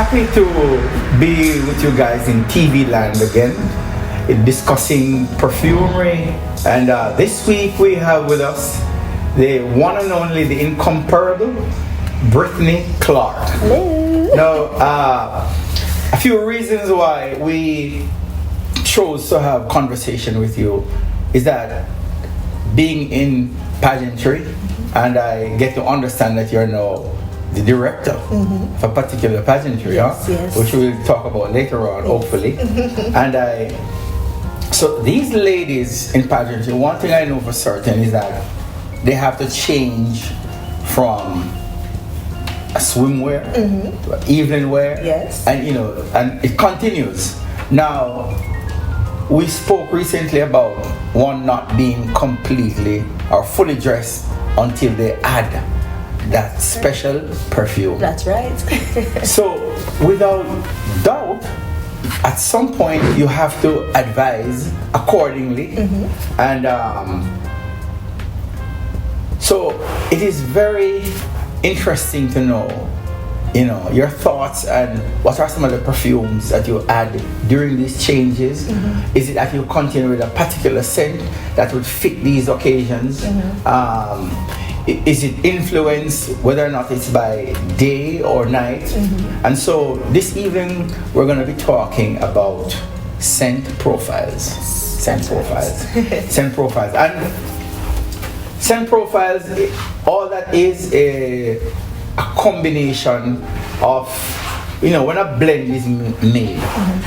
happy to be with you guys in TV land again, discussing perfumery. And this week we have with us the one and only, the incomparable Brittany Clark. Hello. Now, a few reasons why we chose to have conversation with you is that being in pageantry, and I get to understand that you're now the director of a particular pageantry, yes. Which we'll talk about later on, hopefully. And so these ladies in pageantry, one thing I know for certain is that they have to change from a swimwear to an evening wear, and and it continues. Now, we spoke recently about one not being completely or fully dressed until they add that special perfume. That's right. So, without doubt, at some point you have to advise accordingly, and so it is very interesting to know, your thoughts and what are some of the perfumes that you add during these changes. Is it that you continue with a particular scent that would fit these occasions? Is it influenced whether or not it's by day or night? And so this evening we're going to be talking about scent profiles. Scent profiles. Scent profiles. And scent profiles, all that is a combination of, when a blend is made.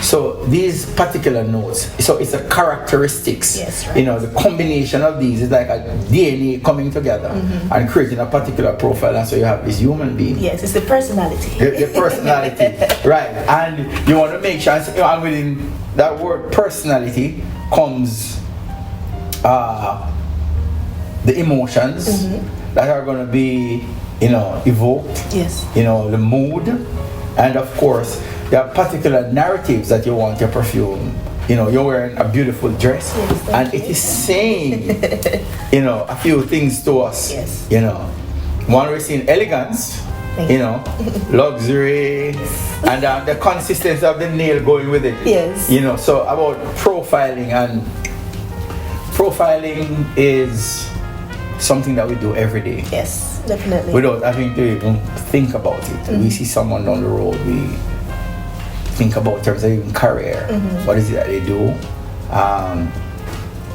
So these particular notes, so it's a characteristics. Yes, right. The combination of these is like a DNA coming together and creating a particular profile, and so you have this human being. Yes, it's the personality. The personality, right? And you want to make sure, and within that word personality comes the emotions that are going to be, evoked. Yes. The mood, and of course there are particular narratives that you want your perfume. You're wearing a beautiful dress, and it is saying, a few things to us. Yes. One, we're seeing elegance, luxury, and the consistency of the nail going with it. Yes. So about profiling, and profiling is something that we do every day. Yes, definitely. Without having to even think about it. We see someone down the road, we think about terms of even career. What is it that they do?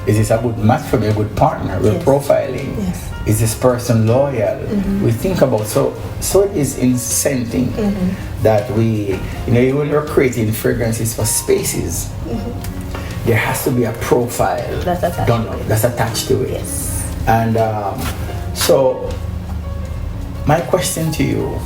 Is this a good match for me, a good partner? We're profiling. Yes. Is this person loyal? We think about, so it is in scenting that we, even when we're creating fragrances for spaces, there has to be a profile that's attached to it. Yes. And so, my question to you,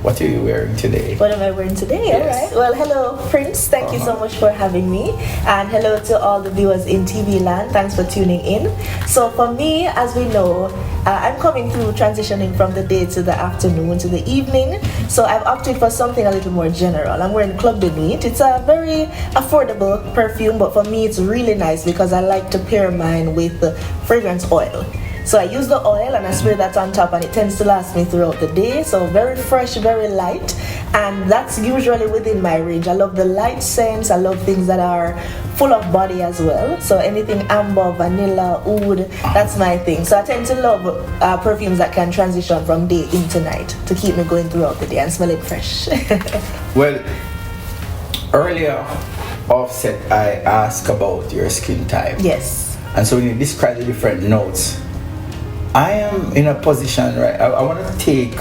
what are you wearing today? What am I wearing today? Yes. All right. Well, hello, Prince. Thank you so much for having me. And hello to all the viewers in TV land. Thanks for tuning in. So for me, as we know, I'm coming through transitioning from the day to the afternoon to the evening. So I've opted for something a little more general. I'm wearing Club de Nuit. It's a very affordable perfume, but for me it's really nice because I like to pair mine with the fragrance oil. So I use the oil and I spray that on top, and it tends to last me throughout the day. So very fresh, very light, and that's usually within my range. I love the light scents. I love things that are full of body as well. So anything amber, vanilla, oud, that's my thing. So I tend to love perfumes that can transition from day into night to keep me going throughout the day and smelling fresh. Well, earlier offset, I asked about your skin type. Yes. And so when you describe the different notes, I am in a position, right? I want to take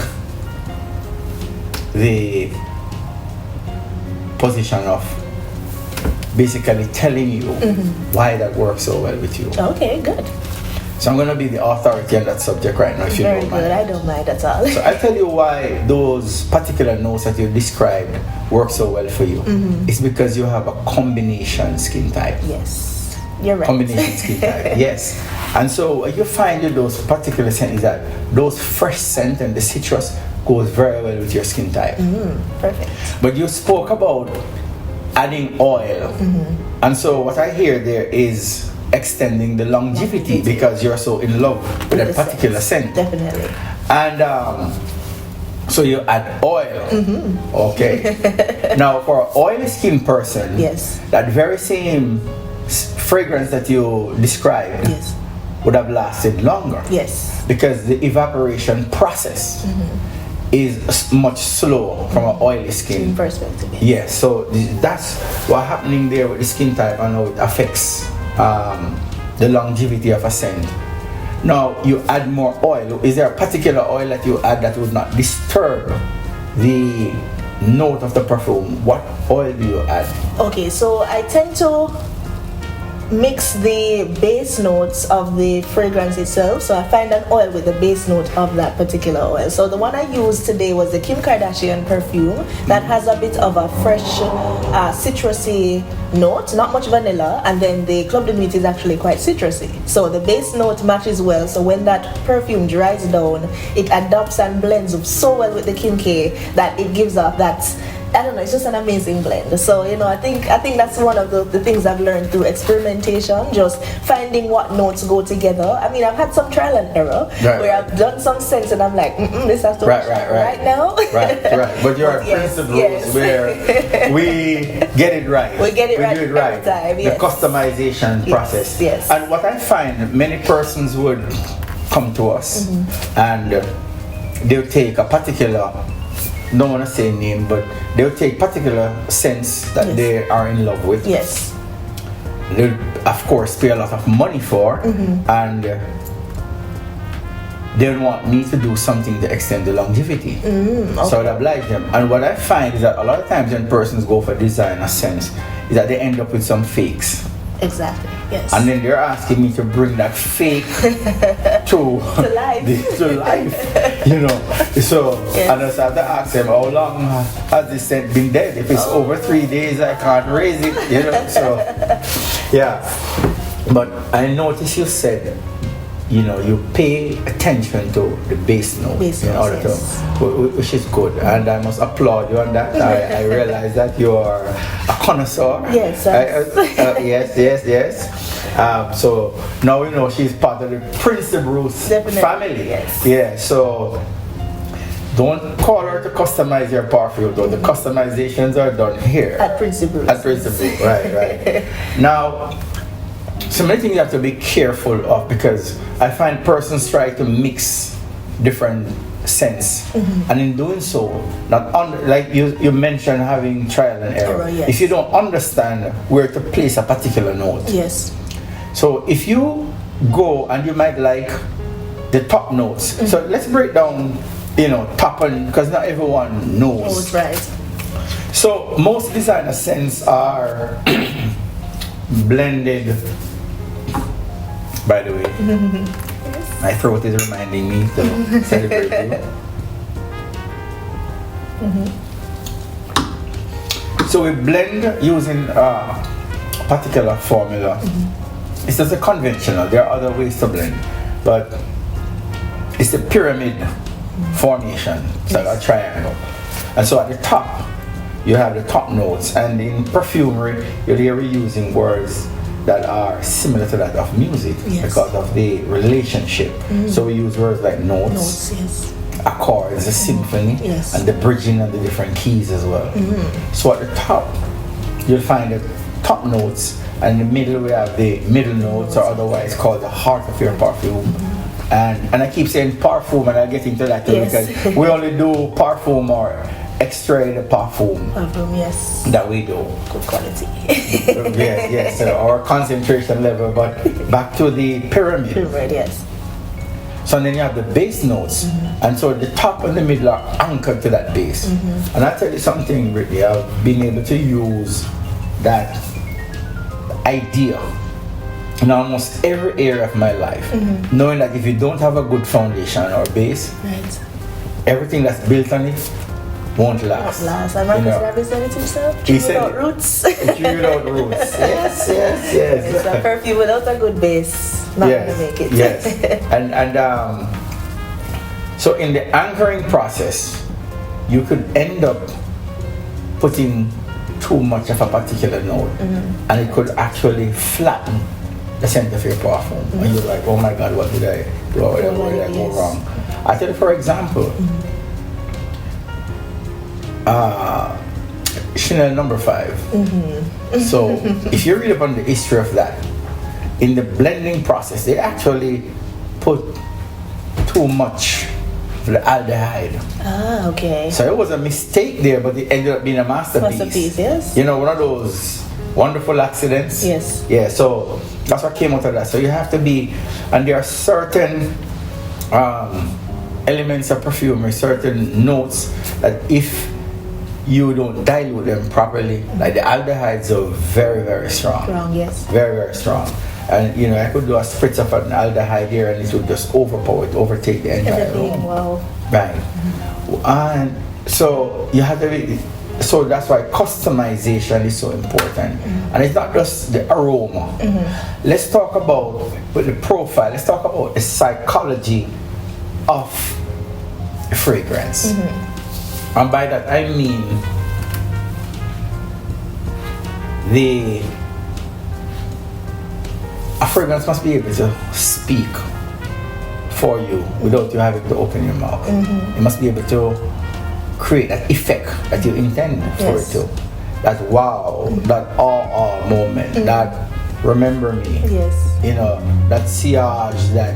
the position of basically telling you why that works so well with you. Okay, good. So I'm going to be the authority on that subject right now, if you Very don't good. mind. I don't mind at all. So I'll tell you why those particular notes that you described work so well for you. It's because you have a combination skin type. Yes, you're right. Combination skin type, yes. And so what you find with those particular scents is that those fresh scent and the citrus goes very well with your skin type. Perfect. But you spoke about adding oil. And so what I hear there is extending the longevity because you're so in love with that particular scent. Definitely. And So you add oil. Okay. Now for an oily skin person, Yes. that very same fragrance that you described Yes. would have lasted longer. Yes. Because the evaporation process is much slower from an oily skin. Perspective. Yes, so that's what's happening there with the skin type and how it affects the longevity of a scent. Now, you add more oil. Is there a particular oil that you add that would not disturb the note of the perfume? What oil do you add? Okay, so I tend to mix the base notes of the fragrance itself. So I find an oil with the base note of that particular oil. So the one I used today was the Kim Kardashian perfume that has a bit of a fresh citrusy note, not much vanilla, and then the Club de Nuit is actually quite citrusy. So the base note matches well. So when that perfume dries down, it adapts and blends so well with the Kim K that it gives off that, I don't know, it's just an amazing blend. So, you know, I think that's one of the things I've learned through experimentation, just finding what notes go together. I mean, I've had some trial and error where I've done some scents and I'm like, this has to be right now. Right. But you're a principles where we get it right. We get it right do it right. every time, yes. The customization process. Yes. And what I find, many persons would come to us and they'll take a particular, don't want to say name, but they'll take particular scents that they are in love with. Yes. They'll, of course, pay a lot of money for, and they want me to do something to extend the longevity. So I'd oblige them. And what I find is that a lot of times when persons go for designer scents, is that they end up with some fakes. Exactly. Yes. And then they're asking me to bring that fake to life. To life, you know. So, and I just have to ask them, how long has this scent been dead? If it's over 3 days, I can't raise it, you know. So, yeah. But I noticed you said, you know, you pay attention to the base note in order to, which is good, and I must applaud you on that. I realize that you are a connoisseur. Yes. Yes. So now we know she's part of the Prince de Bruce family. Yes. Yeah. So don't call her to customize your perfume, though. The customizations are done here at Prince de Bruce. At Prince de Bruce. Right. Now, so many things you have to be careful of, because I find persons try to mix different scents, and in doing so, like you mentioned, having trial and error. Yes. If you don't understand where to place a particular note, yes. So if you go and you might like the top notes, so let's break down, you know, top, and because not everyone knows. Oh, right. So most designer scents are blended. By the way, my throat is reminding me to celebrate you. So we blend using a particular formula. It's just a conventional. There are other ways to blend, but it's a pyramid formation. It's like a triangle. And so at the top, you have the top notes, and in perfumery, you're using words that are similar to that of music because of the relationship. So we use words like notes, accords, a symphony, and the bridging and the different keys as well. So at the top, you'll find the top notes, and in the middle we have the middle notes, or otherwise called the heart of your perfume. And I keep saying perfume, and I'll get into that too, because we only do perfume or extrait de parfum. Yes. That we do. Good quality. yes. So our concentration level, but back to the pyramid. Yes. So then you have the base notes, and so the top and the middle are anchored to that base. And I tell you something, Brittany, I've been able to use that idea in almost every area of my life, knowing that if you don't have a good foundation or base, everything that's built on it won't last. And Marcus Garvey said it himself. Tree without roots. Tree without roots. Yes. It's a perfume without a good base. Not gonna make it. Yes. And so in the anchoring process, you could end up putting too much of a particular note, and it could actually flatten the scent of your perfume. And you're like, oh my God, what did I do? Where did I go wrong? I tell you, for example, Chanel number 5. So if you read up on the history of that, in the blending process, they actually put too much of the aldehyde. Ah, okay. So it was a mistake there, but it ended up being a masterpiece. Masterpiece, yes. You know, one of those wonderful accidents. Yes. Yeah, so that's what came out of that. So you have to be, and there are certain elements of perfumery, certain notes that if you don't dilute them properly, like the aldehydes are very, very strong. Strong, yes. Very, very strong. And you know, I could do a spritz of an aldehyde here and it would just overtake the entire room. Wow. Right. And so you have to be, so that's why customization is so important. And it's not just the aroma. Let's talk about, with the profile, let's talk about the psychology of fragrance. And by that I mean a fragrance must be able to speak for you without you having to open your mouth. It must be able to create that effect that you intend for it to. That wow, that awe moment, that remember me. Yes. You know, that sillage that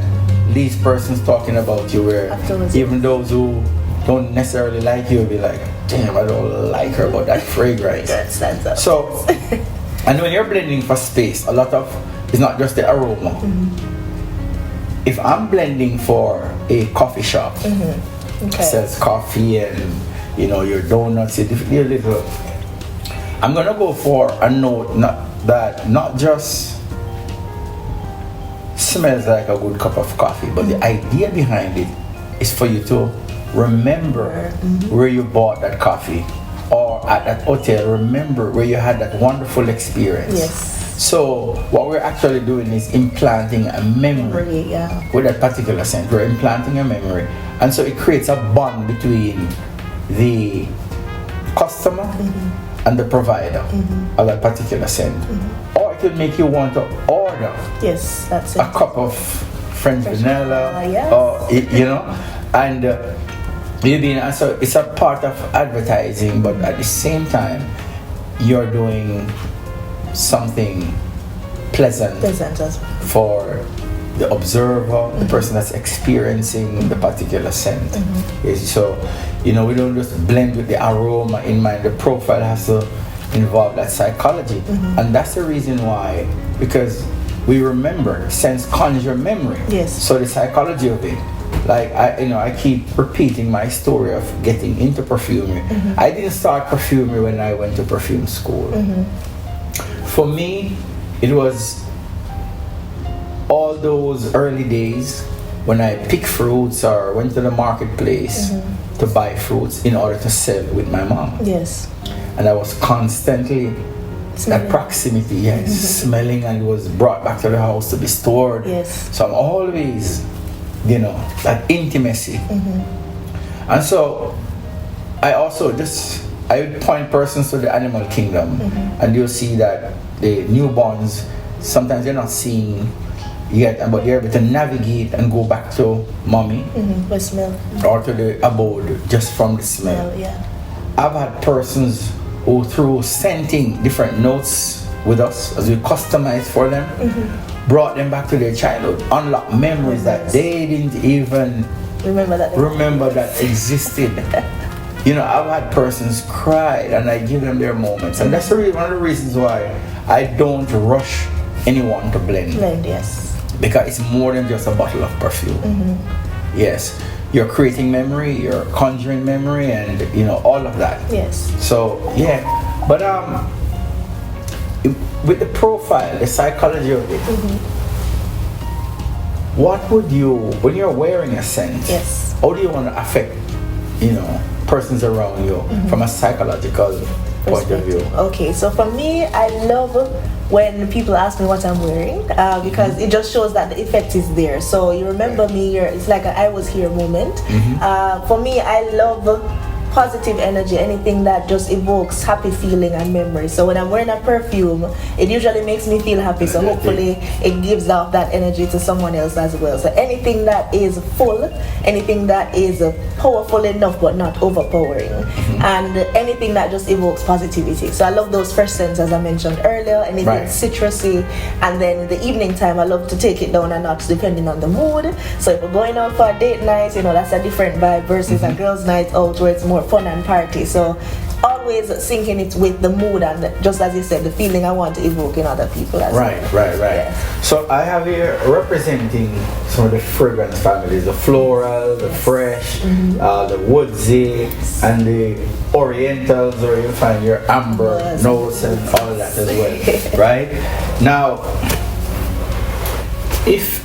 these persons talking about you, where even those who don't necessarily like you will be like, damn, I don't like her about that fragrance. So, and when you're blending for space, a lot of, it's not just the aroma. If I'm blending for a coffee shop, sells coffee and you know your donuts, your little, I'm gonna go for a note not just smells like a good cup of coffee, but the idea behind it is for you to remember where you bought that coffee, or at that hotel, remember where you had that wonderful experience. Yes. So what we're actually doing is implanting a memory with that particular scent. We're implanting a memory, and so it creates a bond between the customer and the provider of that particular scent. Or it will make you want to order that's it. a cup of French vanilla, yes. or you know, and so it's a part of advertising, but at the same time you're doing something pleasant as well for the observer, the person that's experiencing the particular scent. So, you know, we don't just blend with the aroma in mind. The profile has to involve that psychology, and that's the reason why, because we remember, scents conjure memory. Yes. So the psychology of it, like I keep repeating my story of getting into perfumery. I didn't start perfumery when I went to perfume school. For me, it was all those early days when I picked fruits or went to the marketplace to buy fruits in order to sell with my mom. Yes. And I was constantly that proximity, smelling, and it was brought back to the house to be stored. Yes. So I'm always, you know, that intimacy. And so I also I would point persons to the animal kingdom, and you'll see that the newborns, sometimes they're not seeing yet, but they're able to navigate and go back to mommy by smell, or to the abode just from the smell. I've had persons who, through scenting different notes with us as we customized for them, brought them back to their childhood, unlocked memories that they didn't even remember that existed. You know, I've had persons cried, and I give them their moments, and that's one of the reasons why I don't rush anyone to blend. Yes. Because it's more than just a bottle of perfume. Yes, you're creating memory, you're conjuring memory, and you know, all of that. Yes. So yeah, but with the profile, the psychology of it, what would you, when you're wearing a scent, how do you want to affect, you know, persons around you from a psychological point of view? Okay, so for me, I love when people ask me what I'm wearing, because it just shows that the effect is there. So you remember me, it's like an I was here moment. For me, I love positive energy, anything that just evokes happy feeling and memory. So when I'm wearing a perfume, it usually makes me feel happy. So hopefully it gives off that energy to someone else as well. So anything that is full, anything that is powerful enough but not overpowering, and anything that just evokes positivity. So I love those fresh scents, as I mentioned earlier, anything citrusy. And then in the evening time, I love to take it down a notch depending on the mood. So if we're going out for a date night, that's a different vibe versus a girl's night out where it's more fun and party. So always syncing it with the mood and just as you said, the feeling I want to evoke in other people as well. Right. Yes. So I have here representing some of the fragrance families, the floral, the fresh, the woodsy, and the orientals, where you find your amber notes and all that as well. Right? Now, if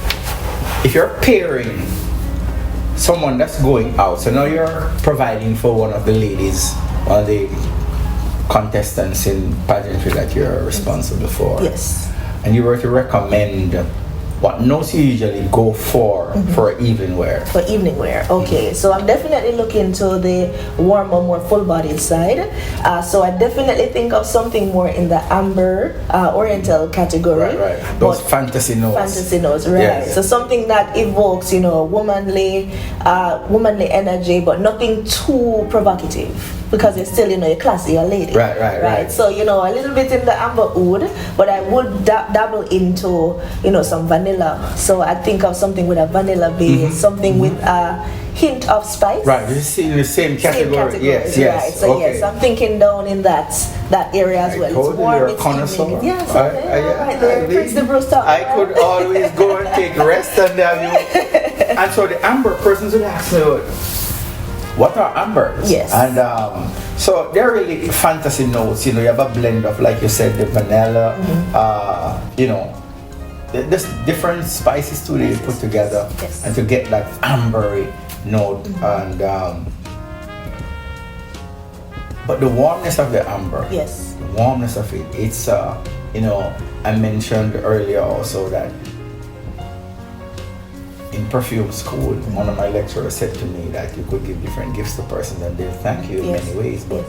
you're pairing someone that's going out, so now you're providing for one of the ladies, one of the contestants in pageantry that you're responsible for. Yes. And you were to recommend what notes you usually go for evening wear. For evening wear, okay. So I'm definitely looking to the warmer, more full-bodied side. So I definitely think of something more in the amber, oriental category. Right. Those fantasy notes. Fantasy notes, right. Yes. So something that evokes, womanly energy, but nothing too provocative. Because you're still, you're classy, you're a lady. Right. So, a little bit in the amber oud, but I would dabble into, some vanilla. So I think of something with a vanilla base, something with a hint of spice. Right, this is in the same category. Yes. Right. So yes, I'm thinking down in that area as well. It's warm, it's evening. Yes, right there. Prince the Bruce talk. I could always go and take rest and have you. And so the amber persons would ask me, what are ambers? Yes. And so they're really fantasy notes. You have a blend of, like you said, the vanilla, there's different spices too that you put together, and to get that ambery note. And but the warmness of the amber, the warmness of it, it's I mentioned earlier also that in perfume school, one of my lecturers said to me that you could give different gifts to persons and they'll thank you in many ways, but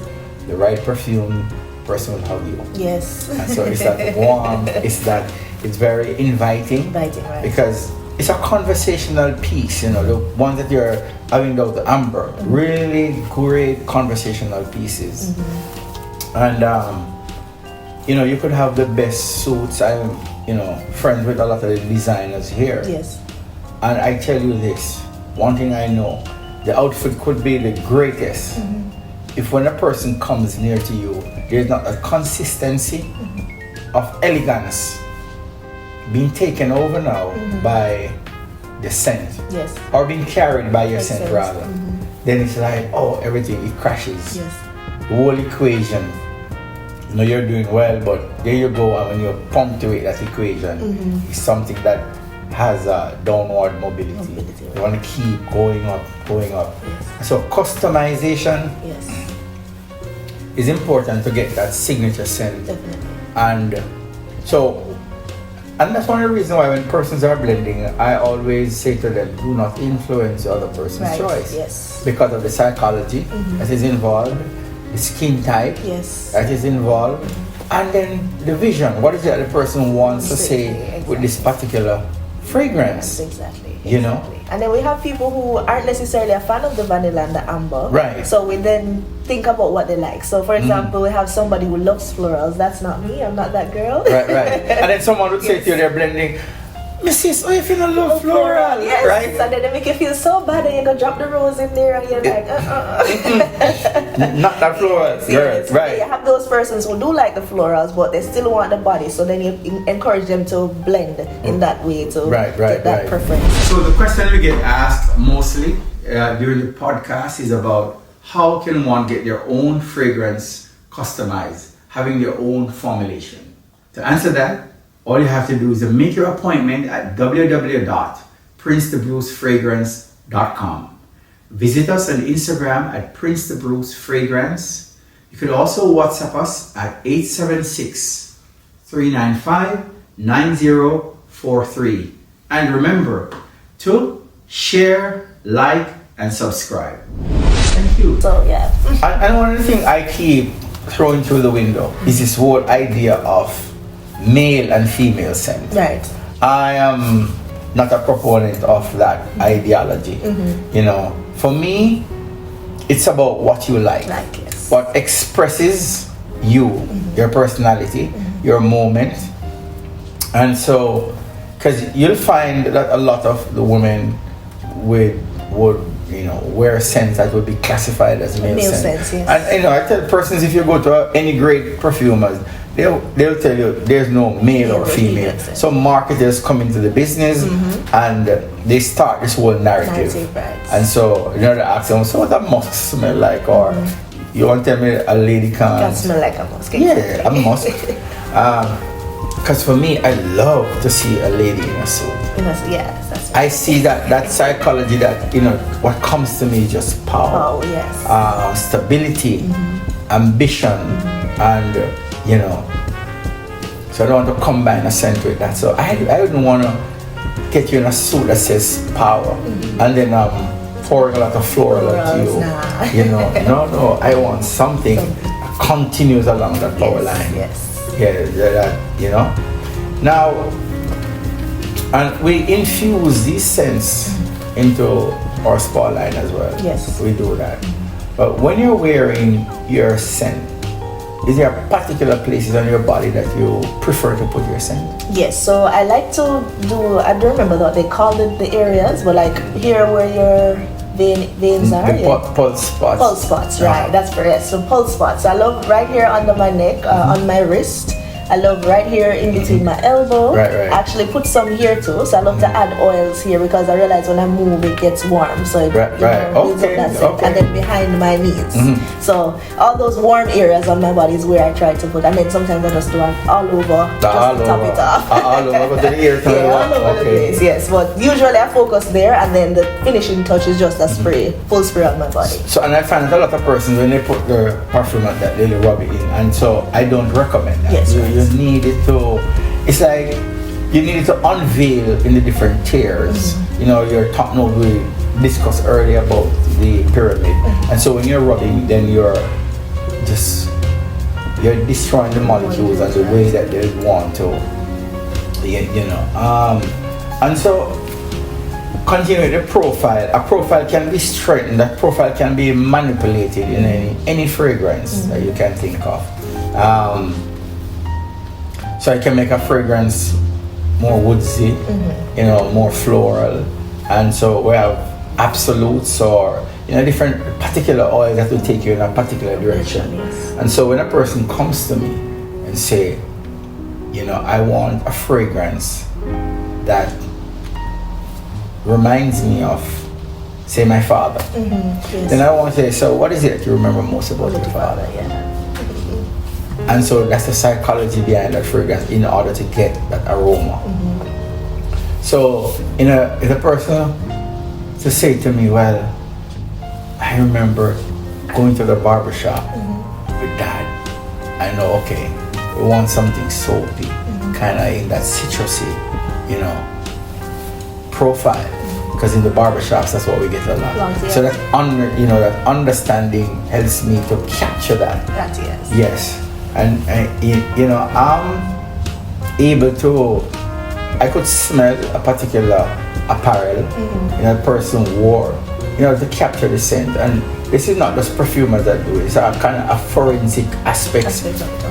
the right perfume, person will hug you. Yes. And so it's that warm, it's very inviting, right. Because it's a conversational piece, the ones that you're having those amber, really great conversational pieces. And you could have the best suits. I'm friends with a lot of the designers here. Yes. And I tell you this, one thing I know, the outfit could be the greatest. If when a person comes near to you, there's not a consistency of elegance being taken over now by the scent. Yes. Or being carried by your scent rather. Then it's like, everything, it crashes. Yes. The whole equation. You're doing well, but there you go, and when you punctuate that equation, it's something that has a downward mobility. You want to keep going up. Yes. So customization is important to get that signature scent. Definitely. And that's one of the reasons why when persons are blending, I always say to them, do not influence the other person's choice. Yes. Because of the psychology that is involved, the skin type that is involved, and then the vision. What is it that the person wants to say with this particular fragrance? Exactly. And then we have people who aren't necessarily a fan of the vanilla and the amber. Right. So we then think about what they like. So for example, we have somebody who loves florals. That's not me. I'm not that girl. Right. And then someone would say to you, they're blending, Mrs. if you don't love floral, yes. right? And then they make you feel so bad and you're going to drop the rose in there and you're like, Not that floral, yes. right. You have those persons who do like the florals, but they still want the body. So then you encourage them to blend in that way to get that preference. So the question we get asked mostly during the podcast is about how can one get their own fragrance customized, having their own formulation. To answer that, all you have to do is make your appointment at www.princethebrucefragrance.com. Visit us on Instagram at princethebrucefragrance. You could also WhatsApp us at 876-395-9043. And remember to share, like, and subscribe. Thank you. cute. So yeah. And one of the things I keep throwing through the window is this whole idea of male and female scent. Right. I am not a proponent of that ideology. You know, for me, it's about what you like. Yes. What expresses you, your personality, your moment. And so, because you'll find that a lot of the women would wear scents that would be classified as male scents. Yes. And I tell persons, if you go to any great perfumers, they'll tell you there's no male or female. So marketers come into the business and they start this whole narrative. Right. And so they ask them, so what that musk smell like? Or you want to tell me a lady can smell like a musk. Yeah, a musk. Because for me, I love to see a lady in a suit. Yes, that's right. I see that psychology that, what comes to me is just power. Oh, yes. Stability, ambition, and, so I don't want to combine a scent with that. So I wouldn't want to get you in a suit that says power and then pouring a lot of floral at you. No, I want something that continues along that power line. Yes. Yeah, Now, and we infuse these scents into our spa line as well. Yes. We do that. But when you're wearing your scent, is there particular places on your body that you prefer to put your scent? Yes, so I like to do, I don't remember what they called it, the areas, but like here where your veins are. Pulse spots. Pulse spots, right, that's correct. So pulse spots. I love right here under my neck, on my wrist. I love right here in between my elbow. Right. I actually put some here too, so I love to add oils here because I realize when I move it gets warm, so it builds up that scent. And then behind my knees. So all those warm areas on my body is where I try to put, and then sometimes I just do it all over, just to top it off. All over the ear. All over the place, yes. But usually I focus there, and then the finishing touch is just a spray, full spray on my body. So, and I find that a lot of persons, when they put their perfume at that, they rub it in, and so I don't recommend that. Yes, you need it to, it's like you need it to unveil in the different tiers. Your top note we discussed earlier about the pyramid, and so when you're rubbing, then you're destroying the molecules and the way that they want to, and so continue with the profile. A profile can be straightened, that profile can be manipulated in any fragrance that you can think of. So I can make a fragrance more woodsy, more floral, and so we have absolutes or different particular oils that will take you in a particular direction. And so when a person comes to me and say, I want a fragrance that reminds me of, say, my father, then I want to say, so what is it that you remember most about your father? And so that's the psychology behind that fragrance in order to get that aroma. So if a person to say to me, well, I remember going to the barbershop with Dad. I know, okay, we want something soapy, kind of in that citrusy, profile. Because in the barbershops, that's what we get a lot. So that that understanding helps me to capture that. That's yes. And I'm able to, I could smell a particular apparel a person wore, to capture the scent. And this is not just perfumers that do it, it's a kind of a forensic aspect.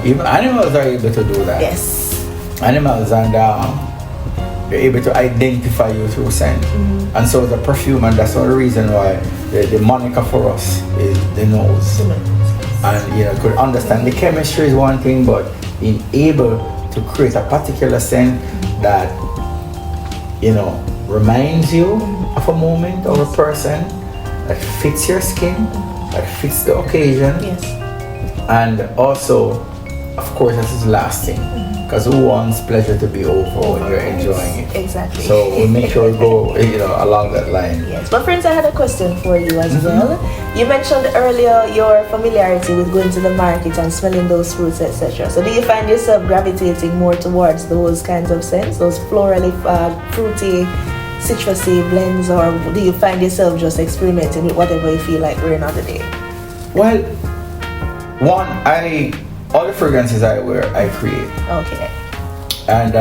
Even animals are able to do that. Yes. Animals, and they're able to identify you through scent. And so the perfume, and that's one reason why the moniker for us is the nose. And could understand the chemistry is one thing, but being able to create a particular scent that reminds you of a moment or a person, that fits your skin, that fits the occasion, and also, of course, this is lasting. Because who wants pleasure to be over when you're enjoying it? Exactly. So we'll make sure we go, along that line. Yes. But friends, I had a question for you as well. You mentioned earlier your familiarity with going to the market and smelling those fruits, etc. So do you find yourself gravitating more towards those kinds of scents, those florally, fruity citrusy blends, or do you find yourself just experimenting with whatever you feel like wearing on the day? Well, all the fragrances I wear, I create. Okay. And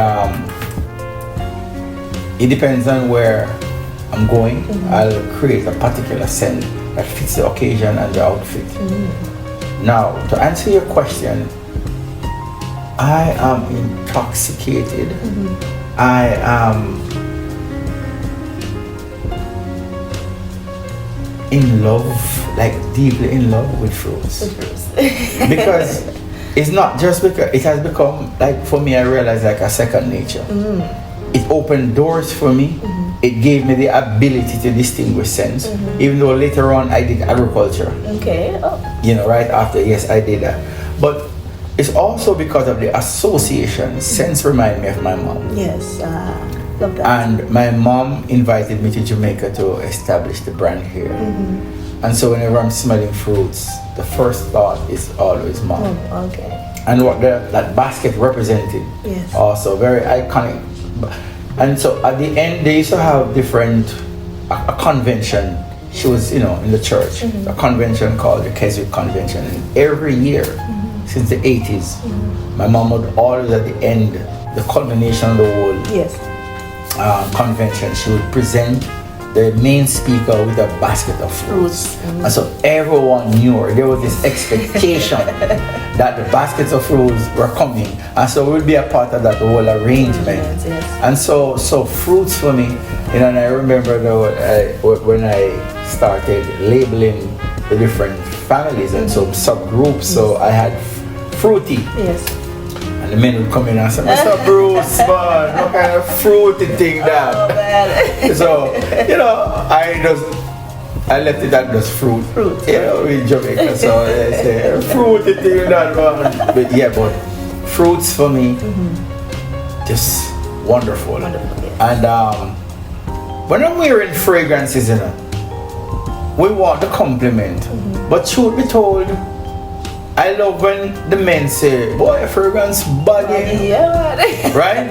it depends on where I'm going. I'll create a particular scent that fits the occasion and the outfit. Now, to answer your question, I am intoxicated. I am in love, like deeply in love with fruits. Because it's not just because it has become, like for me, I realize, like a second nature. It opened doors for me. It gave me the ability to distinguish scents, even though later on I did agriculture. Okay. Oh. You know, right after, yes, I did that. But it's also because of the association. Scents remind me of my mom. Yes, love that. And my mom invited me to Jamaica to establish the brand here. And so whenever I'm smelling fruits, the first thought is always mom. Okay. And what that basket represented, Yes. also very iconic. And so at the end, they used to have a convention. She was, in the church, a convention called the Keswick Convention. And every year, since the 80s, my mom would always at the end, the culmination of the whole convention, she would present the main speaker with a basket of fruits. And so everyone knew her. There was this expectation that the baskets of fruits were coming. And so we would be a part of that whole arrangement. And so fruits for me, and I remember when I started labeling the different families and so subgroups. So I had fruity. Yes. And the men would come in and say, Mr. Bruce, man, what kind of fruity thing that? Oh, man. So, I left it at just fruit. In Jamaica, so they say, fruity thing that, man. But fruits for me, just wonderful. And when I'm wearing fragrances, we want the compliment. But truth be told, I love when the men say, boy, fragrance body. Yeah. Right?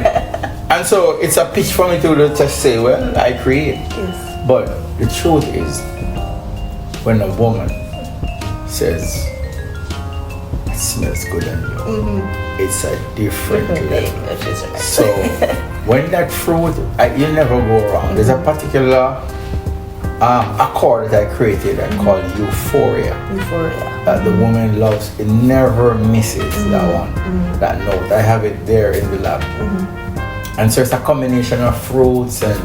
And so it's a pitch for me to just say, well, I create. Yes. But the truth is, when a woman says, it smells good on you, it's a different level. So when that fruit, you never go wrong. There's a particular accord that I created I call Euphoria. That the woman loves, it never misses that one, that note. I have it there in the lab. And so it's a combination of fruits, and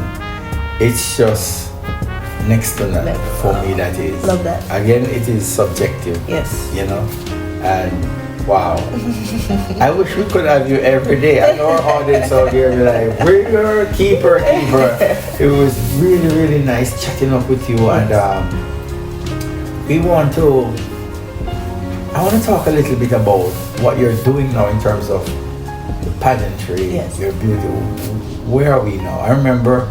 it's just next to none for me. That is. Love that. Again, it is subjective. Yes. And wow. I wish we could have you every day. I know our audience out there be like, bring her, keep her. It was really, really nice chatting up with you. And I want to talk a little bit about what you're doing now in terms of the pageantry, your beauty. Where are we now? I remember,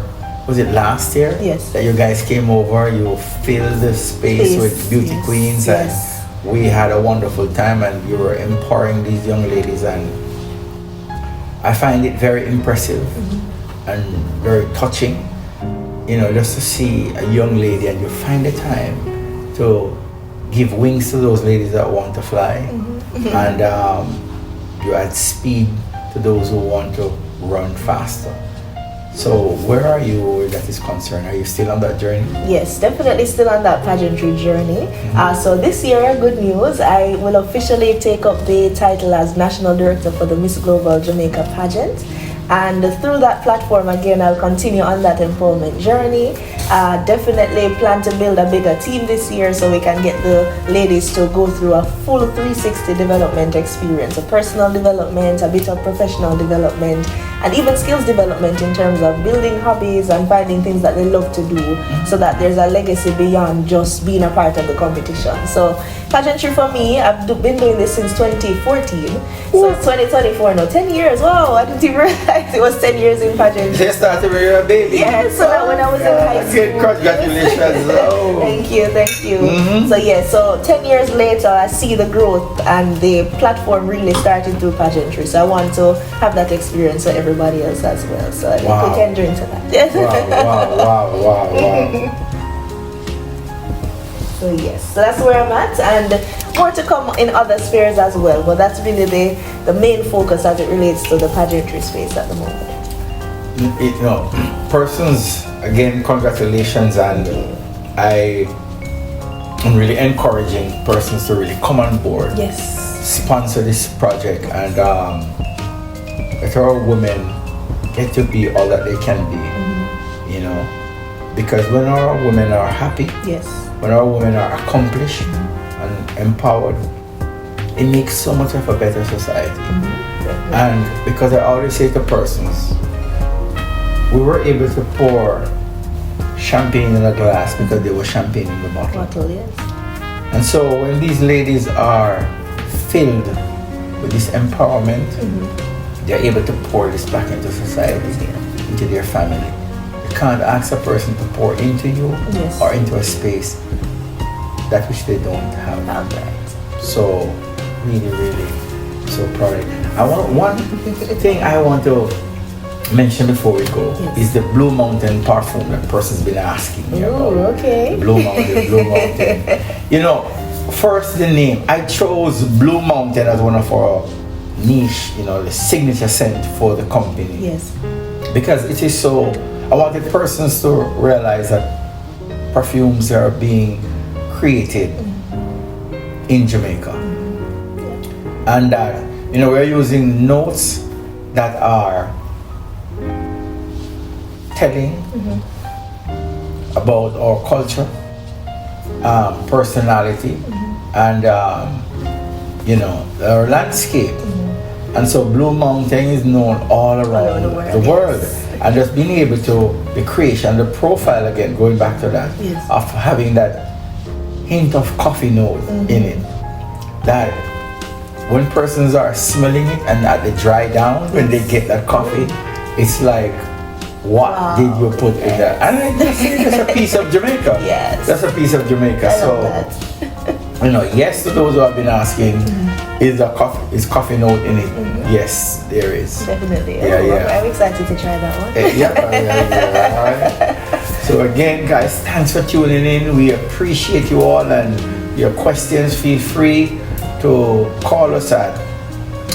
was it last year? Yes. That you guys came over, you filled the space with beauty queens, and we had a wonderful time, and you were empowering these young ladies, and I find it very impressive and very touching, just to see a young lady and you find the time to give wings to those ladies that want to fly, and you add speed to those who want to run faster. So where are you where that is concerned? Are you still on that journey? Yes, definitely still on that pageantry journey. So this year, good news, I will officially take up the title as National Director for the Miss Global Jamaica pageant. And through that platform, again, I'll continue on that empowerment journey. Definitely plan to build a bigger team this year so we can get the ladies to go through a full 360 development experience, a personal development, a bit of professional development, and even skills development in terms of building hobbies and finding things that they love to do, so that there's a legacy beyond just being a part of the competition. So pageantry for me, I've been doing this since 2014. So it's 2024 now, 10 years. Wow, I didn't even realize it was 10 years in pageantry. They started when you were a baby. Yeah, so that when I was in high school. Congratulations. Thank you. So 10 years later, I see the growth and the platform really starting through pageantry. So I want to have that experience so everyone everybody else as well. So I think Wow. we can drink to that. Wow. So yes, so that's where I'm at, and more to come in other spheres as well. But that's really the main focus as it relates to the pageantry space at the moment. Persons, again, congratulations, and I am really encouraging persons to really come on board. Yes. Sponsor this project, and let our women get to be all that they can be. Because when our women are happy, yes, when our women are accomplished and empowered, it makes so much of a better society. And because I always say to persons, we were able to pour champagne in a glass because there was champagne in the bottle. Yes. And so when these ladies are filled with this empowerment, they're able to pour this back into society, into their family. You can't ask a person to pour into you or into a space that which they don't have. Right. So really so proud of you. I want one thing I want to mention before we go is the Blue Mountain perfume that person's been asking me about. Okay. Blue Mountain. First the name. I chose Blue Mountain as one of our niche, the signature scent for the company. Yes. Because it is so, I wanted persons to realize that perfumes are being created in Jamaica. And that, we're using notes that are telling about our culture, personality, and our landscape. And so Blue Mountain is known all around the world. And just being able to, the creation, the profile again, going back to that, of having that hint of coffee note in it, that when persons are smelling it and at the dry down, when they get that coffee, it's like, what did you put in that? And it's a piece of Jamaica. Yes. That's a piece of Jamaica. I love that. Yes to those who have been asking, is coffee note in it? Yes, there is. Definitely. Yeah. I'm excited to try that one. Yeah. All right. So again, guys, thanks for tuning in. We appreciate you all, and your questions, feel free to call us at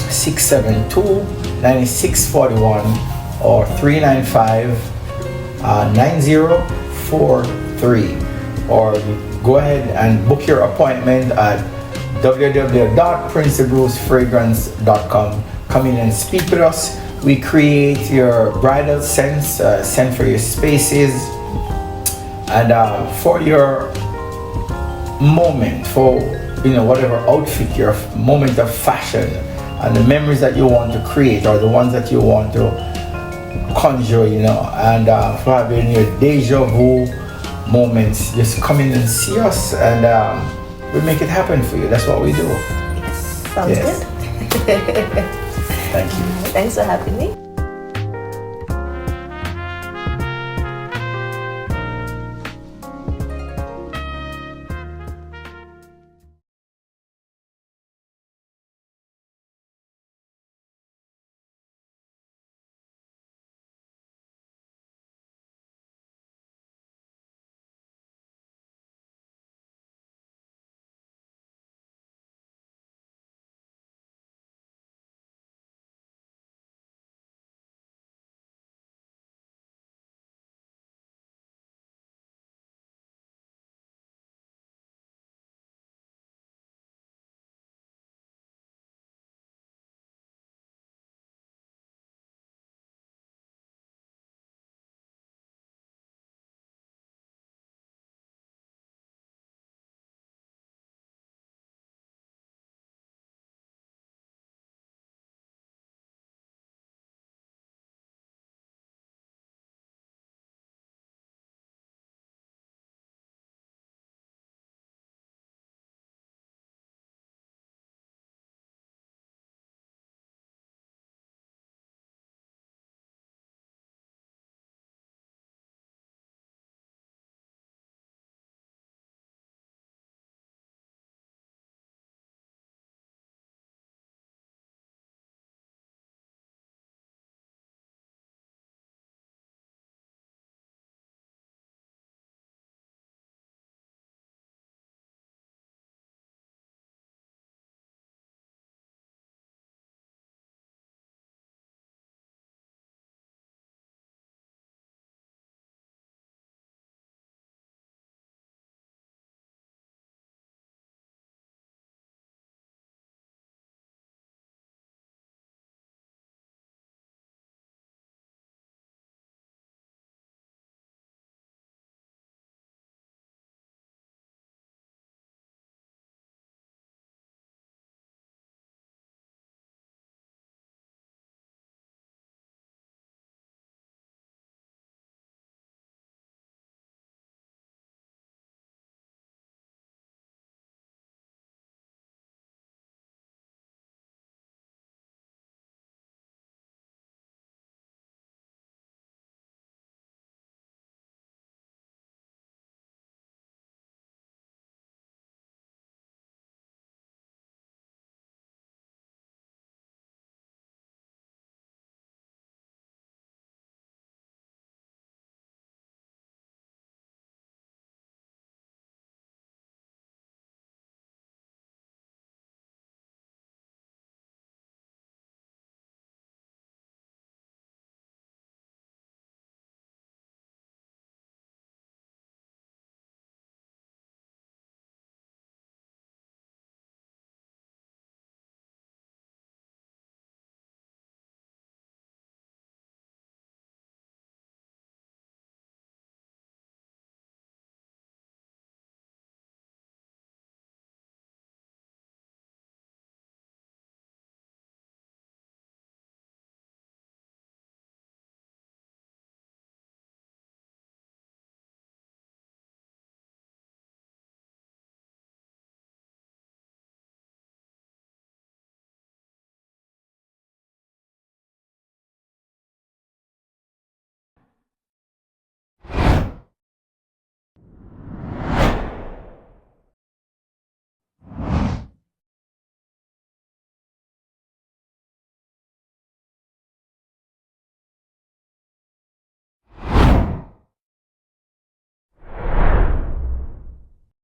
672-9641 or 395-9043, or go ahead and book your appointment at www.princebrucefragrance.com. Come in and speak with us. We create your bridal scents, scent for your spaces, and for your moment, for whatever outfit, your moment of fashion, and the memories that you want to create, or the ones that you want to conjure, and for having your deja vu moments, just come in and see us, and we make it happen for you. That's what we do. Yes, sounds good. Thank you. Thanks for having me.